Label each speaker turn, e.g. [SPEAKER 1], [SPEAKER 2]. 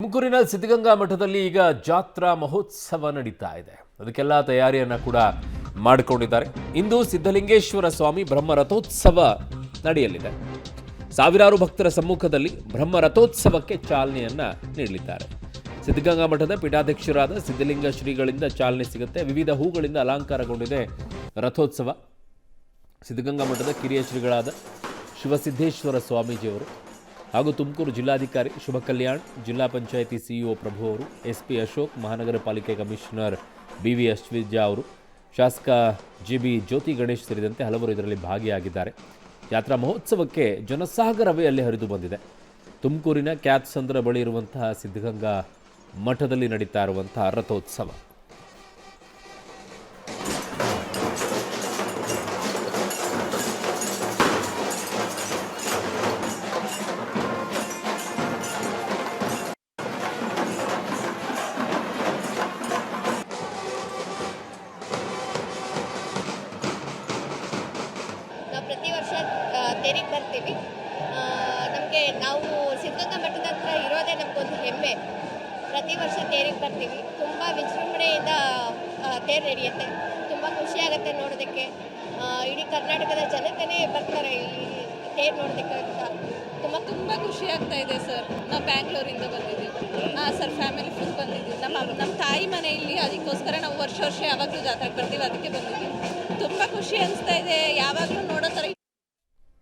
[SPEAKER 1] ತುಮಕೂರಿನ ಸಿದ್ಧಗಂಗಾ ಮಠದಲ್ಲಿ ಈಗ ಜಾತ್ರಾ ಮಹೋತ್ಸವ ನಡೀತಾ ಇದೆ. ಅದಕ್ಕೆಲ್ಲ ತಯಾರಿಯನ್ನ ಕೂಡ ಮಾಡಿಕೊಂಡಿದ್ದಾರೆ. ಇಂದು ಸಿದ್ಧಲಿಂಗೇಶ್ವರ ಸ್ವಾಮಿ ಬ್ರಹ್ಮ ರಥೋತ್ಸವ ನಡೆಯಲಿದೆ. ಸಾವಿರಾರು ಭಕ್ತರ ಸಮ್ಮುಖದಲ್ಲಿ ಬ್ರಹ್ಮ ರಥೋತ್ಸವಕ್ಕೆ ಚಾಲನೆಯನ್ನ ನೀಡಲಿದ್ದಾರೆ. ಸಿದ್ಧಗಂಗಾ ಮಠದ ಪೀಠಾಧ್ಯಕ್ಷರಾದ ಸಿದ್ಧಲಿಂಗ ಶ್ರೀಗಳಿಂದ ಚಾಲನೆ ಸಿಗುತ್ತೆ. ವಿವಿಧ ಹೂಗಳಿಂದ ಅಲಂಕಾರಗೊಂಡಿದೆ ರಥೋತ್ಸವ. ಸಿದ್ಧಗಂಗಾ ಮಠದ ಕಿರಿಯ ಶ್ರೀಗಳಾದ ಶಿವಸಿದ್ದೇಶ್ವರ ಸ್ವಾಮೀಜಿಯವರು ಹಾಗೂ ತುಮಕೂರು ಜಿಲ್ಲಾಧಿಕಾರಿ ಶುಭ ಕಲ್ಯಾಣ್, ಜಿಲ್ಲಾ ಪಂಚಾಯಿತಿ ಸಿಇಒ ಪ್ರಭು ಅವರು, ಎಸ್ಪಿ ಅಶೋಕ್, ಮಹಾನಗರ ಪಾಲಿಕೆ ಕಮಿಷನರ್ ಬಿವಿ ಅಶ್ವಿಜಾ ಅವರು, ಶಾಸಕ ಜಿಬಿ ಜ್ಯೋತಿ ಗಣೇಶ್ ಸೇರಿದಂತೆ ಹಲವರು ಇದರಲ್ಲಿ ಭಾಗಿಯಾಗಿದ್ದಾರೆ. ಜಾತ್ರಾ ಮಹೋತ್ಸವಕ್ಕೆ ಜನಸಾಗರವೇ ಅಲ್ಲಿ ಹರಿದು ಬಂದಿದೆ. ತುಮಕೂರಿನ ಕ್ಯಾತ್ಸಂದ್ರ ಬಳಿ ಇರುವಂತಹ ಸಿದ್ಧಗಂಗಾ ಮಠದಲ್ಲಿ ನಡೀತಾ ಇರುವಂತಹ ರಥೋತ್ಸವ.
[SPEAKER 2] ಪ್ರತಿ ವರ್ಷ ತೇರಿಗೆ ಬರ್ತೀವಿ. ನಾವು ಸಿದ್ಧಗಂಗಾ ಮಠದ ಹತ್ರ ಇರೋದೇ ನಮಗೊಂದು ಹೆಮ್ಮೆ. ಪ್ರತಿ ವರ್ಷ ತೇರಿಗೆ ಬರ್ತೀವಿ. ತುಂಬ ವಿಜೃಂಭಣೆಯಿಂದ ತೇರು ನಡೆಯುತ್ತೆ. ತುಂಬ ಖುಷಿಯಾಗುತ್ತೆ ನೋಡೋದಕ್ಕೆ. ಇಡೀ ಕರ್ನಾಟಕದ ಜನತೆಯೇ ಬರ್ತಾರೆ ಈ ತೇರು ನೋಡೋದಕ್ಕೆ ಅಂತ.
[SPEAKER 3] ತುಂಬ ಖುಷಿ ಆಗ್ತಾ ಇದೆ ಸರ್. ನಾವು ಬ್ಯಾಂಗ್ಳೂರಿಂದ ಬಂದಿದ್ದೀವಿ. ಹಾಂ ಸರ್, ಫ್ಯಾಮಿಲಿ ಫುಲ್ ಬಂದಿದ್ದೀವಿ. ನಮ್ಮ ತಾಯಿ ಮನೆ ಇಲ್ಲಿ, ಅದಕ್ಕೋಸ್ಕರ ನಾವು ವರ್ಷ ಯಾವಾಗಲೂ ಜಾತ್ರೆಗೆ ಬರ್ತೀವಿ, ಅದಕ್ಕೆ ಬಂದಿದ್ದೀವಿ. ತುಂಬ ಖುಷಿ ಅನಿಸ್ತಾ ಇದೆ. ಯಾವಾಗಲೂ ನೋಡೋ ಥರ